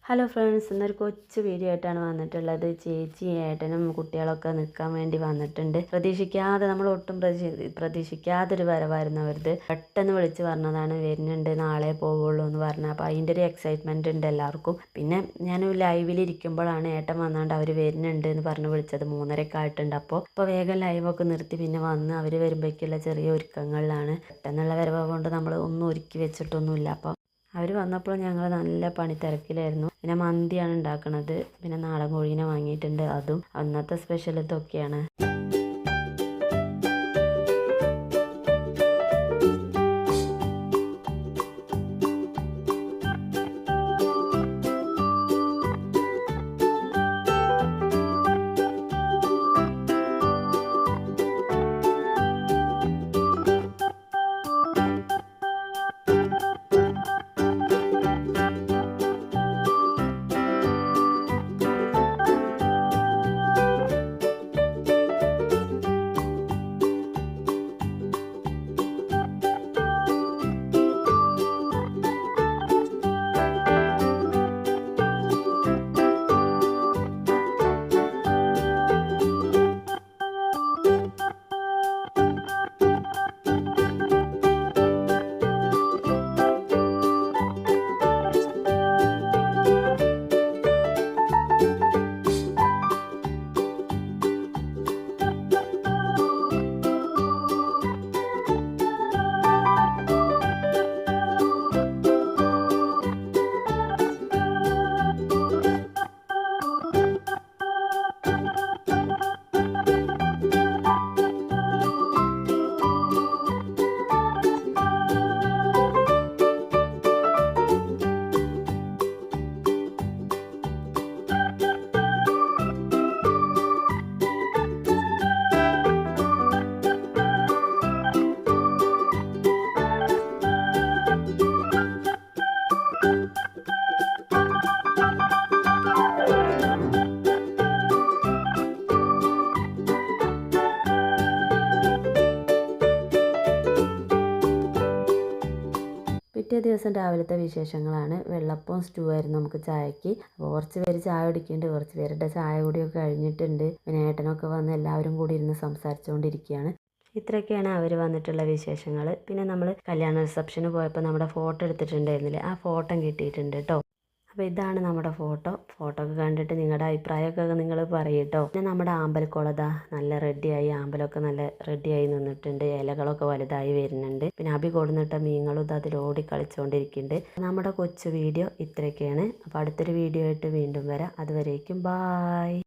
Hello friends, ഇന്നൊരു കൊച്ചു video ആയിട്ടാണ് വന്നിട്ടുള്ളത്. ചേച്ചി ഏട്ടനും കുട്ടികളൊക്കെ നിൽക്കാൻ വേണ്ടി വന്നിട്ടുണ്ട്. പ്രതീക്ഷിക്കാതെ, നമ്മൾ ഒട്ടും പ്രതീക്ഷിക്കാതൊരു വരവായിരുന്നു അവരത്. പെട്ടെന്ന് വിളിച്ച് പറഞ്ഞതാണ് വരുന്നുണ്ട്, നാളെ പോവുള്ളൂ എന്ന് പറഞ്ഞത്. അപ്പോൾ അതിൻ്റെ ഒരു എക്സൈറ്റ്മെൻറ്റ് ഉണ്ട് എല്ലാവർക്കും. പിന്നെ ഞാൻ ലൈവിലിരിക്കുമ്പോഴാണ് ഏട്ടൻ വന്നാണ്ട് അവർ വരുന്നുണ്ട് എന്ന് പറഞ്ഞ് വിളിച്ചത്. 3:30 ആയിട്ടുണ്ട്. അപ്പോൾ വേഗം ലൈവൊക്കെ നിർത്തി പിന്നെ വന്ന് അവർ വരുമ്പോഴേക്കുള്ള ചെറിയ ഒരുക്കങ്ങളിലാണ്. പെട്ടെന്നുള്ള വരവ് കൊണ്ട് നമ്മൾ ഒന്നും ഒരുക്കി വെച്ചിട്ടൊന്നുമില്ല. അപ്പോൾ അവർ വന്നപ്പോൾ ഞങ്ങൾ നല്ല പണിത്തിരക്കിലായിരുന്നു. പിന്നെ മന്തിയാണ് ഉണ്ടാക്കുന്നത്. പിന്നെ നാടൻ കോഴീനെ വാങ്ങിയിട്ടുണ്ട്. അതും അന്നത്തെ സ്പെഷ്യൽ ഇതൊക്കെയാണ്. പിറ്റേ ദിവസം രാവിലത്തെ വിശേഷങ്ങളാണ്. വെള്ളപ്പവും സ്റ്റൂ ആയിരുന്നു നമുക്ക് ചായക്ക്. അപ്പോൾ കുറച്ച് പേര് ചായ കുടിക്കുന്നുണ്ട്, കുറച്ച് പേരുടെ ചായ കുടിയൊക്കെ കഴിഞ്ഞിട്ടുണ്ട്. പിന്നെ ഏട്ടനൊക്കെ വന്ന് എല്ലാവരും കൂടി ഇരുന്ന് സംസാരിച്ചുകൊണ്ടിരിക്കുകയാണ്. ഇത്രയൊക്കെയാണ് അവർ വന്നിട്ടുള്ള വിശേഷങ്ങൾ. പിന്നെ നമ്മൾ കല്യാണ റിസപ്ഷന് പോയപ്പോൾ നമ്മുടെ ഫോട്ടോ എടുത്തിട്ടുണ്ടായിരുന്നില്ലേ, ആ ഫോട്ടോ കിട്ടിയിട്ടുണ്ട് കേട്ടോ. അപ്പോൾ ഇതാണ് നമ്മുടെ ഫോട്ടോ ഒക്കെ കണ്ടിട്ട് നിങ്ങളുടെ അഭിപ്രായമൊക്കെ നിങ്ങൾ പറയും കേട്ടോ. പിന്നെ നമ്മുടെ ആമ്പൽക്കുളതാ നല്ല റെഡിയായി, ആമ്പലൊക്കെ നല്ല റെഡിയായി നിന്നിട്ടുണ്ട്. ഇലകളൊക്കെ വലുതായി വരുന്നുണ്ട്. പിന്നെ അബി കൊടുന്നിട്ട മീനുകളും ഇത് അതിലോടി കളിച്ചുകൊണ്ടിരിക്കുന്നുണ്ട്. നമ്മുടെ കൊച്ചു വീഡിയോ ഇത്രയൊക്കെയാണ്. അപ്പോൾ അടുത്തൊരു വീഡിയോ ആയിട്ട് വീണ്ടും വരാം. അതുവരേക്കും ബായ്.